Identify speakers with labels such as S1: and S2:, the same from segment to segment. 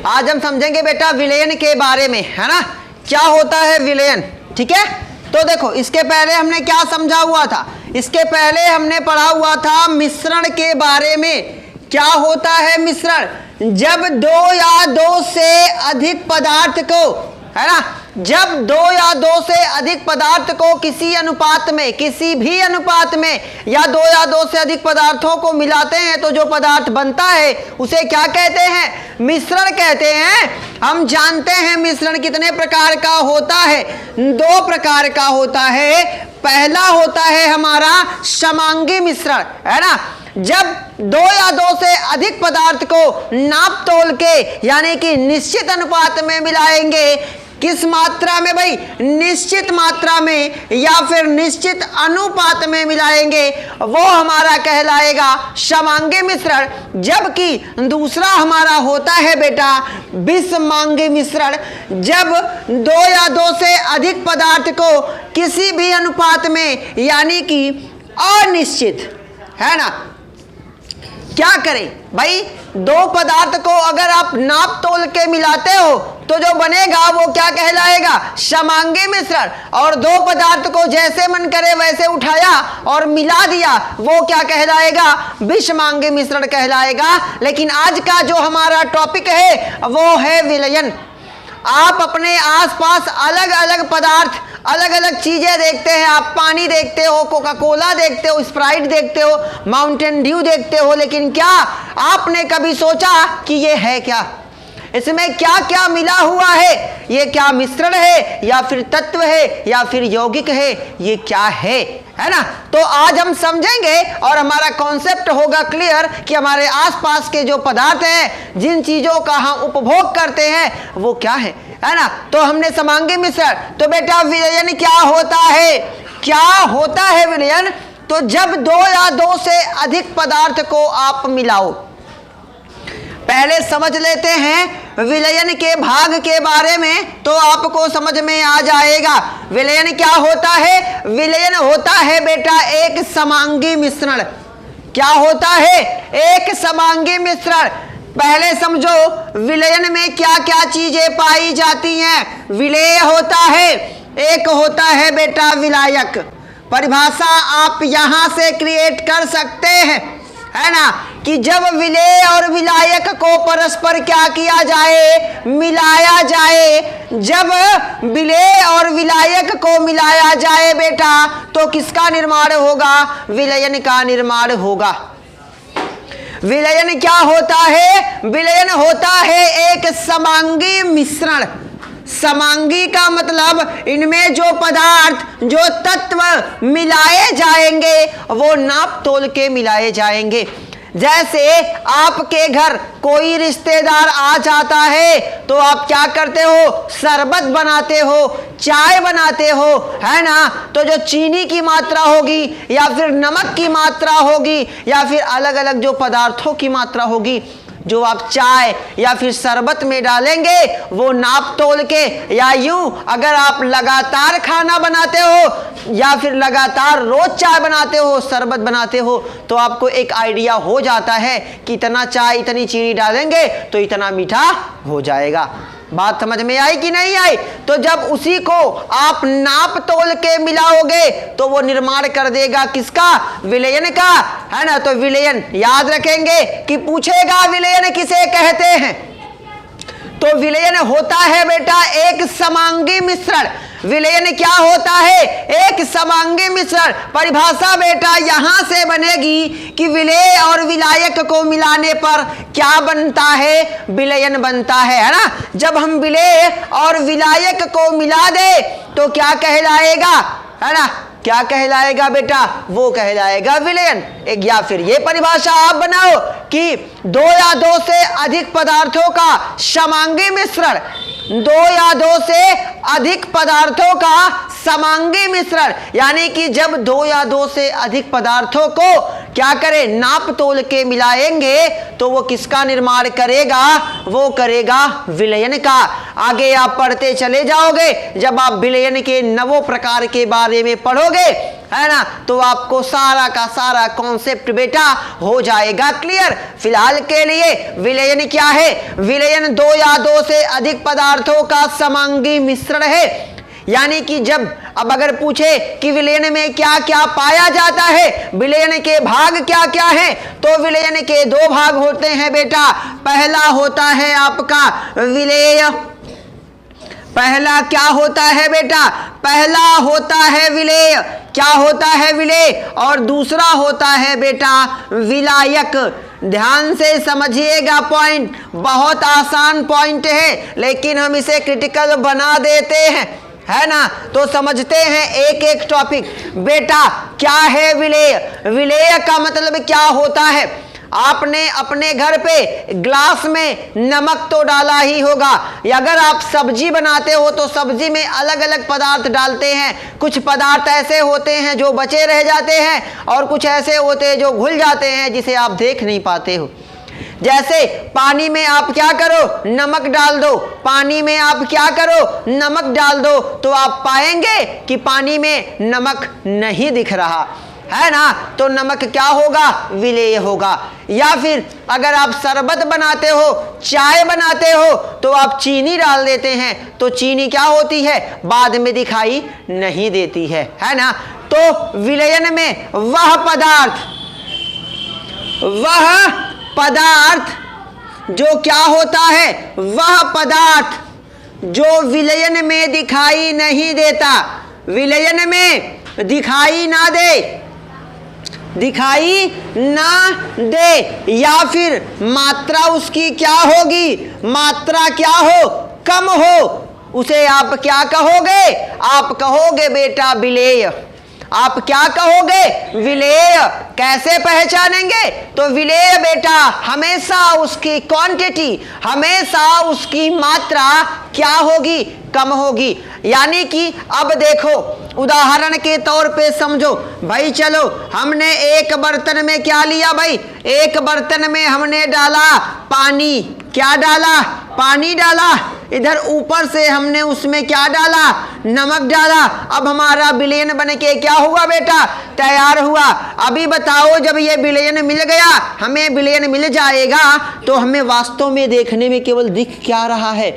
S1: आज हम समझेंगे बेटा विलयन के बारे में, है ना। क्या होता है विलयन, ठीक है। तो देखो इसके पहले हमने क्या समझा हुआ था, इसके पहले हमने पढ़ा हुआ था मिश्रण के बारे में। क्या होता है मिश्रण? जब दो या दो से अधिक पदार्थ को, है ना, जब दो या दो से अधिक पदार्थ को किसी अनुपात में, किसी भी अनुपात में या दो या दो से अधिक पदार्थों को मिलाते हैं तो जो पदार्थ बनता है उसे क्या कहते हैं? मिश्रण कहते हैं। हम जानते हैं मिश्रण कितने प्रकार का होता है, दो प्रकार का होता है। पहला होता है हमारा समांगी मिश्रण, है ना। जब दो या दो से अधिक पदार्थ को नाप तोल के यानी कि निश्चित अनुपात में मिलाएंगे, किस मात्रा में भाई? निश्चित मात्रा में या फिर निश्चित अनुपात में मिलाएंगे, वो हमारा कहलाएगा समांगी मिश्रण। जबकि दूसरा हमारा होता है बेटा विषमांगी मिश्रण। जब दो या दो से अधिक पदार्थ को किसी भी अनुपात में यानी कि अनिश्चित, है ना, क्या करें भाई? दो पदार्थ को अगर आप नाप तोल के मिलाते हो तो जो बनेगा वो क्या कहलाएगा? समांगी मिश्रण। और दो पदार्थ को जैसे मन करे वैसे उठाया और मिला दिया, वो क्या कहलाएगा? विषमांगी मिश्रण कहलाएगा। लेकिन आज का जो हमारा टॉपिक है वो है विलयन। आप अपने आसपास अलग अलग पदार्थ, अलग अलग चीजें देखते हैं। आप पानी देखते हो, कोका कोला देखते हो, स्प्राइट देखते हो, माउंटेन ड्यू देखते हो, लेकिन क्या आपने कभी सोचा कि ये है क्या? इसमें क्या क्या मिला हुआ है? ये क्या मिश्रण है या फिर तत्व है या फिर यौगिक है? ये क्या है ना। तो आज हम समझेंगे और हमारा कॉन्सेप्ट होगा क्लियर कि हमारे आसपास के जो पदार्थ हैं, जिन चीजों का हम उपभोग करते हैं वो क्या है ना। तो हमने समांगी मिश्रण। तो बेटा विलयन क्या होता है? क्या होता है विलयन? तो जब दो या दो से अधिक पदार्थ को आप मिलाओ। पहले समझ लेते हैं विलयन के भाग के बारे में, तो आपको समझ में आ जाएगा विलयन क्या होता है। विलयन होता है बेटा एक समांगी मिश्रण। क्या होता है? एक समांगी मिश्रण। पहले समझो विलयन में क्या क्या चीजें पाई जाती हैं। विलेय होता है, एक होता है बेटा विलायक। परिभाषा आप यहां से क्रिएट कर सकते हैं, है ना, कि जब विलेय और विलायक को परस्पर क्या किया जाए? मिलाया जाए। जब विलेय और विलायक को मिलाया जाए बेटा तो किसका निर्माण होगा? विलयन का निर्माण होगा। विलयन क्या होता है? विलयन होता है एक समांगी मिश्रण। समांगी का मतलब इनमें जो पदार्थ, जो तत्व मिलाए जाएंगे वो नाप तोल के मिलाए जाएंगे। जैसे आपके घर कोई रिश्तेदार आ जाता है तो आप क्या करते हो? शरबत बनाते हो, चाय बनाते हो, है ना। तो जो चीनी की मात्रा होगी या फिर नमक की मात्रा होगी या फिर अलग अलग जो पदार्थों की मात्रा होगी, जो आप चाय या फिर शरबत में डालेंगे वो नाप तोल के, या यूं अगर आप लगातार खाना बनाते हो या फिर लगातार रोज चाय बनाते हो, शरबत बनाते हो, तो आपको एक आइडिया हो जाता है कि इतना चाय, इतनी चीनी डालेंगे तो इतना मीठा हो जाएगा। बात समझ में आई कि नहीं आई? तो जब उसी को आप नाप तोल के मिलाओगे तो वो निर्माण कर देगा किसका? विलयन का, है ना। तो विलयन याद रखेंगे कि पूछेगा विलयन किसे कहते हैं। तो विलयन होता है बेटा एक समांगी मिश्रण। विलयन क्या होता है? एक समांगी मिश्रण। परिभाषा बेटा यहां से बनेगी कि विलेय और विलायक को मिलाने पर क्या बनता है? विलयन बनता है ना। जब हम विलेय और विलायक को मिला दे तो क्या कहलाएगा? है ना, क्या कहलाएगा बेटा? वो कहलाएगा विलयन। एक या फिर ये परिभाषा आप बनाओ कि दो या दो से अधिक पदार्थों का समांगी मिश्रण, दो या दो से अधिक पदार्थों का समांगी मिश्रण, यानी कि जब दो या दो से अधिक पदार्थों को क्या करें? नाप तोल के मिलाएंगे तो वो किसका निर्माण करेगा? वो करेगा विलयन का। आगे आप पढ़ते चले जाओगे, जब आप विलयन के नवों प्रकार के बारे में पढ़ोगे, है ना, तो आपको सारा का सारा कॉन्सेप्ट बेटा हो जाएगा क्लियर। फिलहाल के लिए विलयन क्या है? विलयन दो या दो से अधिक पदार्थों का समांगी मिश्रण है। यानी कि जब अब अगर पूछे कि विलयन में क्या क्या पाया जाता है, विलयन के भाग क्या क्या हैं, तो विलयन के दो भाग होते हैं बेटा। पहला होता है आपका विलेय, पहला क्या होता है बेटा? पहला होता है विलेय। क्या होता है विलेय? और दूसरा होता है बेटा विलायक। ध्यान से समझिएगा, पॉइंट बहुत आसान पॉइंट है, लेकिन हम इसे क्रिटिकल बना देते हैं, है ना। तो समझते हैं एक एक टॉपिक। बेटा क्या है विलेय? विलेय का मतलब क्या होता है? आपने अपने घर पे ग्लास में नमक तो डाला ही होगा, या अगर आप सब्जी बनाते हो तो सब्जी में अलग अलग पदार्थ डालते हैं। कुछ पदार्थ ऐसे होते हैं जो बचे रह जाते हैं, और कुछ ऐसे होते हैं जो घुल जाते हैं, जिसे आप देख नहीं पाते हो। जैसे पानी में आप क्या करो? नमक डाल दो। पानी में आप क्या करो? नमक डाल दो, तो आप पाएंगे कि पानी में नमक नहीं दिख रहा, है ना। तो नमक क्या होगा? विलेय होगा। या फिर अगर आप शरबत बनाते हो, चाय बनाते हो, तो आप चीनी डाल देते हैं, तो चीनी क्या होती है? बाद में दिखाई नहीं देती है ना। तो विलयन में वह पदार्थ जो क्या होता है? वह पदार्थ जो विलयन में दिखाई नहीं देता, विलयन में दिखाई ना दे, या फिर मात्रा उसकी क्या होगी? मात्रा क्या हो? कम हो, उसे आप क्या कहोगे? आप कहोगे बेटा विलेय। आप क्या कहोगे? विलेय। कैसे पहचानेंगे? तो विलेय बेटा हमेशा उसकी क्वांटिटी, हमेशा उसकी मात्रा क्या होगी? कम होगी। यानी कि अब देखो, उदाहरण के तौर पे समझो भाई, चलो हमने एक बर्तन में क्या लिया भाई? एक बर्तन में हमने डाला पानी। क्या डाला? पानी डाला। इधर ऊपर से हमने उसमें क्या डाला? नमक डाला। अब हमारा विलयन बन के क्या हुआ बेटा? तैयार हुआ। अभी बताओ, जब ये विलयन मिल गया, हमें विलयन मिल जाएगा, तो हमें वास्तव में देखने में केवल दिख क्या रहा है?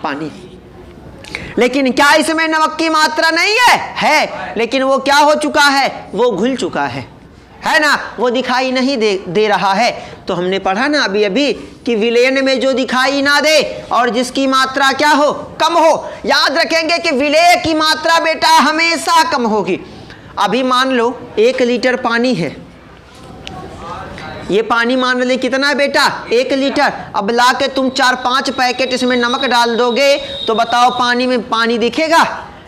S1: पानी। लेकिन क्या इसमें नमक की मात्रा नहीं है? लेकिन वो क्या हो चुका है? वो घुल चुका है ना, वो दिखाई नहीं दे रहा है। तो हमने पढ़ा ना अभी कि विलयन में जो दिखाई ना दे और जिसकी मात्रा क्या हो? कम हो। याद रखेंगे कि विलेय की मात्रा बेटा हमेशा कम होगी। अभी मान लो 1 लीटर पानी है, ये पानी मान ले कितना है बेटा? 1 लीटर। अब ला के तुम 4-5 पैकेट इसमें नमक डाल दोगे, तो बताओ पानी में पानी दिखेगा?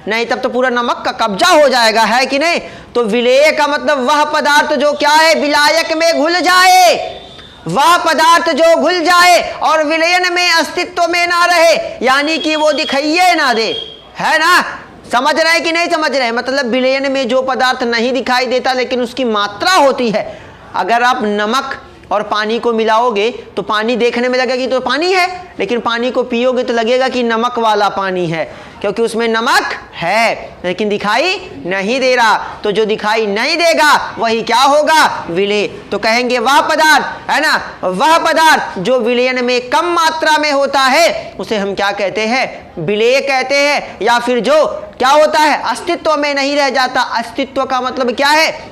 S1: नहीं, तब तो पूरा नमक का कब्जा हो जाएगा, है कि नहीं। तो विलेय का मतलब वह पदार्थ जो क्या है? विलायक में घुल जाए, वह पदार्थ जो घुल जाए और विलयन में अस्तित्व में ना रहे, यानी कि वो दिखाइए ना दे, है ना। समझ रहे कि नहीं समझ रहे? मतलब विलयन में जो पदार्थ नहीं दिखाई देता लेकिन उसकी मात्रा होती है। अगर आप नमक और पानी को मिलाओगे तो पानी देखने में लगेगा कि तो पानी है, लेकिन पानी को पियोगे तो लगेगा कि नमक वाला पानी है, क्योंकि उसमें नमक है लेकिन दिखाई नहीं दे रहा। तो जो दिखाई नहीं देगा वही क्या होगा? विलेय। तो कहेंगे वह पदार्थ, है ना, वह पदार्थ जो विलयन में कम मात्रा में होता है उसे हम क्या कहते हैं? विलेय कहते हैं। या फिर जो क्या होता है? अस्तित्व में नहीं रह जाता। अस्तित्व का मतलब क्या है?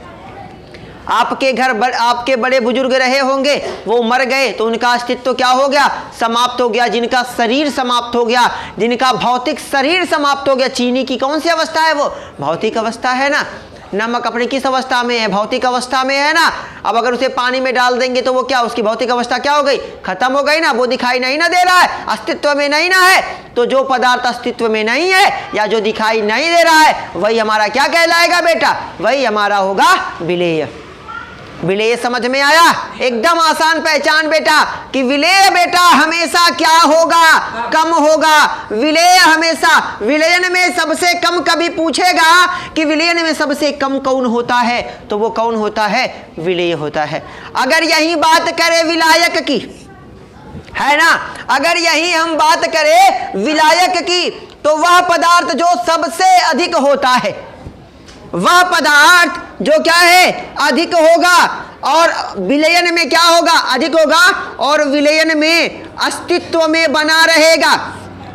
S1: आपके घर आपके बड़े बुजुर्ग रहे होंगे, वो मर गए तो उनका अस्तित्व क्या हो गया? समाप्त हो गया। जिनका शरीर समाप्त हो गया, जिनका भौतिक शरीर समाप्त हो गया। चीनी की कौन सी अवस्था है? वो भौतिक अवस्था है ना। नमक अपनी किस अवस्था में है? भौतिक अवस्था में है ना। अब अगर उसे पानी में डाल देंगे तो वो क्या, उसकी भौतिक अवस्था क्या हो गई? खत्म हो गई ना। वो दिखाई नहीं ना दे रहा है, अस्तित्व में नहीं ना है। तो जो पदार्थ अस्तित्व में नहीं है या जो दिखाई नहीं दे रहा है, वही हमारा क्या कहलाएगा बेटा? वही हमारा होगा विलेय। विलेय समझ में आया? एकदम आसान पहचान बेटा कि विलेय बेटा हमेशा क्या होगा? कम होगा। विलेय हमेशा, विलयन में सबसे कम कभी पूछेगा कि विलयन में सबसे कम कौन होता है, तो वो कौन होता है? विलेय होता है। अगर यही बात करें विलायक की, है ना, अगर यही हम बात करें विलायक की, तो वह पदार्थ जो सबसे अधिक होता है, वह पदार्थ जो क्या है अधिक होगा, और विलयन में क्या होगा अधिक होगा, और विलयन में अस्तित्व में बना रहेगा,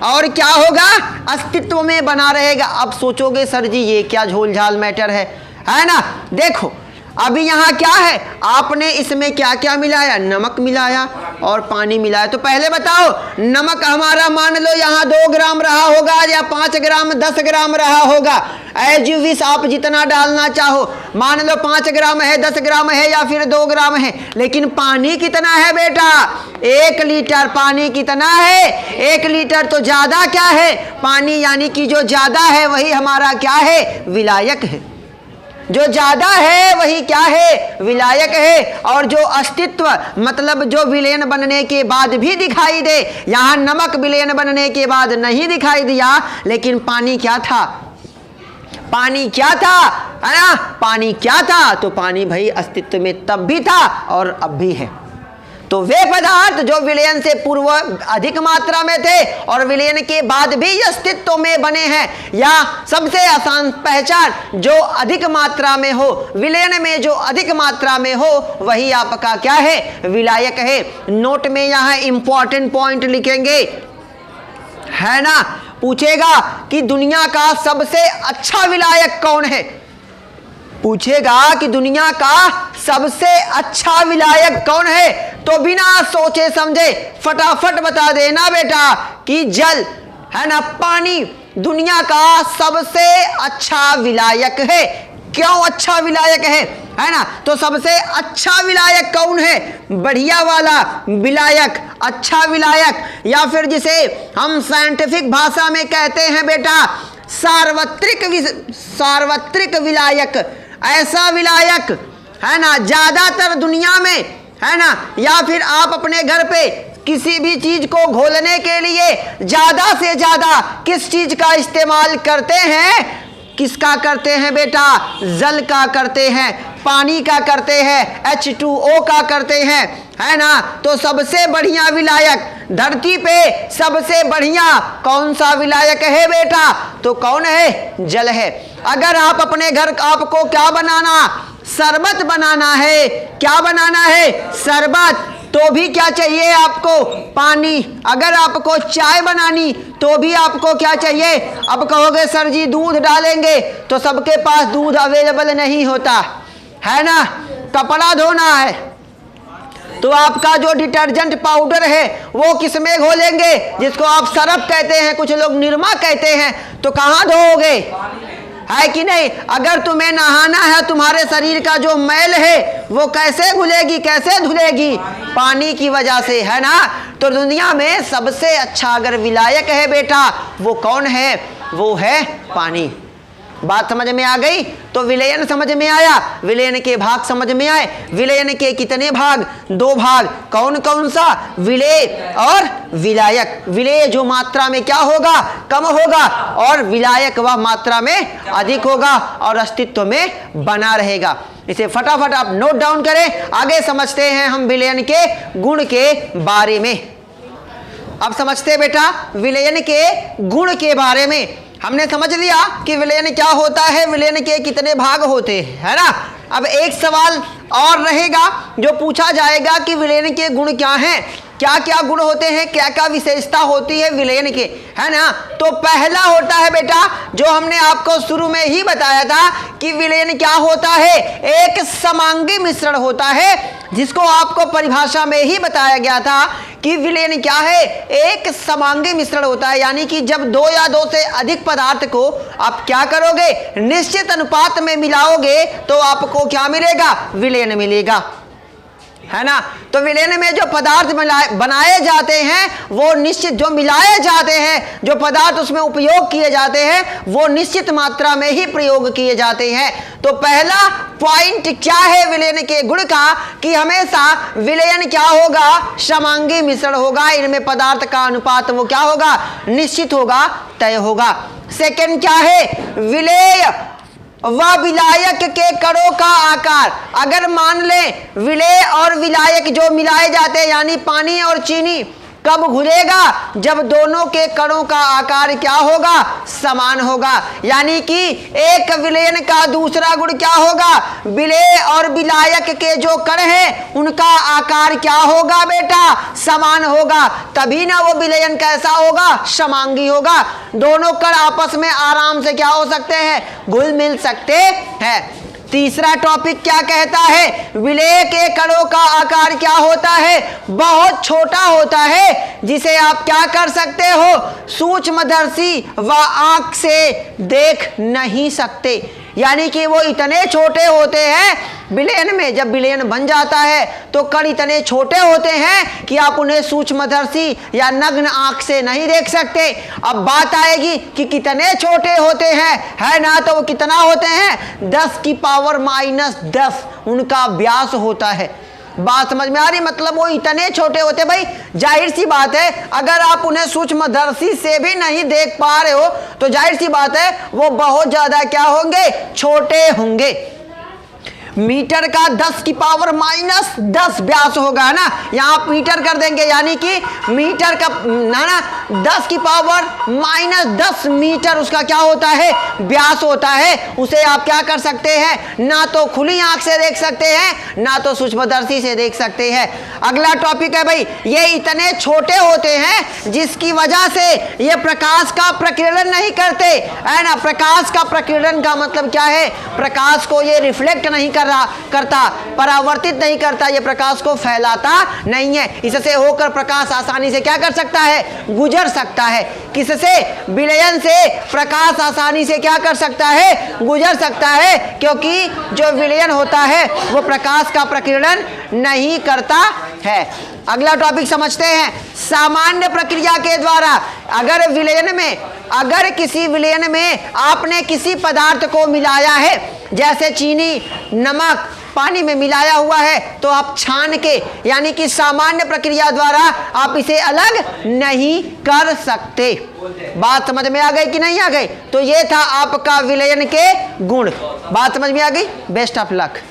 S1: और क्या होगा अस्तित्व में बना रहेगा। अब सोचोगे सर जी ये क्या झोलझाल मैटर है ना। देखो अभी यहाँ क्या है, आपने इसमें क्या क्या मिलाया, नमक मिलाया और पानी मिलाया। तो पहले बताओ नमक हमारा मान लो यहाँ 2 ग्राम रहा होगा या 5 ग्राम 10 ग्राम रहा होगा, एज यू विश, आप जितना डालना चाहो। मान लो 5 ग्राम है, 10 ग्राम है या फिर 2 ग्राम है। लेकिन पानी कितना है बेटा, 1 लीटर पानी कितना है, 1 लीटर। तो ज्यादा क्या है पानी, यानी कि जो ज्यादा है वही हमारा क्या है विलायक है, जो ज्यादा है वही क्या है विलायक है। और जो अस्तित्व मतलब जो विलयन बनने के बाद भी दिखाई दे, यहाँ नमक विलयन बनने के बाद नहीं दिखाई दिया, लेकिन पानी क्या था, पानी क्या था, है ना, पानी क्या था। तो पानी भाई अस्तित्व में तब भी था और अब भी है। तो वे पदार्थ जो विलयन से पूर्व अधिक मात्रा में थे और विलयन के बाद भी अस्तित्व में बने हैं, या सबसे आसान पहचान जो अधिक मात्रा में हो, विलयन में जो अधिक मात्रा में हो वही आपका क्या है विलायक है। नोट में यहाँ इंपॉर्टेंट पॉइंट लिखेंगे, है ना। पूछेगा कि दुनिया का सबसे अच्छा विलायक कौन है, पूछेगा कि दुनिया का सबसे अच्छा विलायक कौन है, तो बिना सोचे समझे फटाफट बता देना बेटा कि जल, है ना, पानी दुनिया का सबसे अच्छा विलायक है। क्यों अच्छा विलायक है ना। तो सबसे अच्छा विलायक कौन है, बढ़िया वाला विलायक, अच्छा विलायक, या फिर जिसे हम साइंटिफिक भाषा में कहते हैं बेटा सार्वत्रिक विलायक। ऐसा विलायक, है ना, ज्यादातर दुनिया में, है ना, या फिर आप अपने घर पे किसी भी चीज को घोलने के लिए ज्यादा से ज्यादा किस चीज का इस्तेमाल करते हैं, किसका करते हैं बेटा, जल का करते हैं, पानी का करते हैं, H2O का करते हैं, है ना। तो सबसे बढ़िया विलायक धरती पे सबसे बढ़िया कौन सा विलायक है बेटा, तो कौन है, जल है। अगर आप अपने घर आपको क्या बनाना, शरबत बनाना है, क्या बनाना है शरबत, तो भी क्या चाहिए आपको पानी। अगर आपको चाय बनानी तो भी आपको क्या चाहिए। अब कहोगे सर जी दूध डालेंगे, तो सबके पास दूध अवेलेबल नहीं होता, है ना। कपड़ा धोना है तो आपका जो डिटर्जेंट पाउडर है वो किसमें घोलेंगे, जिसको आप सरफ कहते हैं, कुछ लोग निरमा कहते हैं, तो कहाँ धोओगे, है कि नहीं। अगर तुम्हें नहाना है, तुम्हारे शरीर का जो मैल है वो कैसे घुलेगी, कैसे धुलेगी, पानी की वजह से, है ना। तो दुनिया में सबसे अच्छा अगर विलायक है बेटा वो कौन है, वो है पानी। बात समझ में आ गई। तो विलयन समझ में आया, विलयन के भाग समझ में आए। विलयन के कितने भाग, 2 भाग, कौन कौन सा, विलेय और विलायक। विलेय जो मात्रा में क्या होगा, कम होगा, और विलायक वह मात्रा में अधिक होगा और अस्तित्व में बना रहेगा। इसे फटाफट आप नोट डाउन करें। आगे समझते हैं हम विलयन के गुण के बारे में। अब समझते बेटा विलयन के गुण के बारे में। हमने समझ लिया कि विलयन क्या होता है, विलयन के कितने भाग होते हैं, है ना। अब एक सवाल और रहेगा जो पूछा जाएगा कि विलयन के गुण क्या हैं, क्या क्या गुण होते हैं, क्या क्या विशेषता होती है विलयन के, है ना। तो पहला होता है बेटा जो हमने आपको शुरू में ही बताया था कि विलयन क्या होता है, एक समांगी मिश्रण होता है, जिसको आपको परिभाषा में ही बताया गया था कि विलयन क्या है, एक समांगी मिश्रण होता है। यानी कि जब 2 या 2 से अधिक पदार्थ को आप क्या करोगे, निश्चित अनुपात में मिलाओगे तो आपको क्या मिलेगा, विलयन मिलेगा, है ना। तो विलयन में जो पदार्थ बनाए जाते हैं वो निश्चित, जो मिलाए जाते हैं, जो पदार्थ उसमें उपयोग किए जाते हैं वो निश्चित मात्रा में ही प्रयोग किए जाते हैं। तो पहला पॉइंट क्या है विलयन के गुण का, कि हमेशा विलयन क्या होगा, समांगी मिश्रण होगा। इनमें पदार्थ का अनुपात वो क्या होगा, निश्चित होगा, तय होगा। सेकंड क्या है, विलेय व विलायक के कणों का आकार। अगर मान लें विलेय और विलायक जो मिलाए जाते हैं, यानी पानी और चीनी, कब घुलेगा? जब दोनों के कणों का आकार क्या होगा? समान होगा। यानी कि एक विलयन का दूसरा गुण क्या होगा? विलेय और विलायक के जो कण हैं उनका आकार क्या होगा बेटा? समान होगा। तभी ना वो विलयन कैसा होगा? समांगी होगा। दोनों कण आपस में आराम से क्या हो सकते हैं? घुल मिल सकते हैं। तीसरा टॉपिक क्या कहता है? विलेय के कणों का आकार क्या होता है? बहुत छोटा होता है, जिसे आप क्या कर सकते हो? सूक्ष्मदर्शी व आंख से देख नहीं सकते। यानी कि वो इतने छोटे होते हैं विलयन में, जब विलयन बन जाता है तो कण इतने छोटे होते हैं कि आप उन्हें सूक्ष्मदर्शी या नग्न आंख से नहीं देख सकते। अब बात आएगी कि कितने छोटे होते हैं, है ना? तो वो कितना होते हैं? 10 की पावर -10 उनका व्यास होता है। बात समझ में आ रही? मतलब वो इतने छोटे होते। भाई जाहिर सी बात है, अगर आप उन्हें सूक्ष्मदर्शी से भी नहीं देख पा रहे हो तो जाहिर सी बात है वो बहुत ज्यादा क्या होंगे? छोटे होंगे। मीटर का 10 की पावर -10 व्यास होगा ना, यहाँ आप मीटर कर देंगे, यानी कि मीटर का ना 10 की पावर -10 मीटर उसका क्या होता है? व्यास होता है। उसे आप क्या कर सकते हैं? ना तो खुली आंख से देख सकते हैं, ना तो सूक्ष्मदर्शी से देख सकते हैं। अगला टॉपिक है भाई, ये इतने छोटे होते हैं जिसकी वजह से ये प्रकाश का प्रकीर्णन नहीं करते, है ना? प्रकाश का प्रकीर्णन का मतलब क्या है? प्रकाश को ये रिफ्लेक्ट नहीं करता, परावर्तित नहीं करता, ये प्रकाश को फैलाता नहीं है। इससे होकर प्रकाश आसानी से क्या कर सकता है? गुजर सकता है। किससे? विलयन से प्रकाश आसानी से क्या कर सकता है? गुजर सकता है, क्योंकि जो विलयन होता है वो प्रकाश का प्रकीर्णन नहीं करता है। अगला टॉपिक समझते हैं, सामान्य प्रक्रिया के द्वारा अगर किसी विलयन में आपने किसी पदार्थ को मिलाया है, जैसे चीनी, नमक पानी में मिलाया हुआ है, तो आप छान के, यानी कि सामान्य प्रक्रिया द्वारा आप इसे अलग नहीं कर सकते। बात समझ में आ गई कि नहीं आ गई? तो ये था आपका विलयन के गुण। बात समझ में आ गई? Best of luck.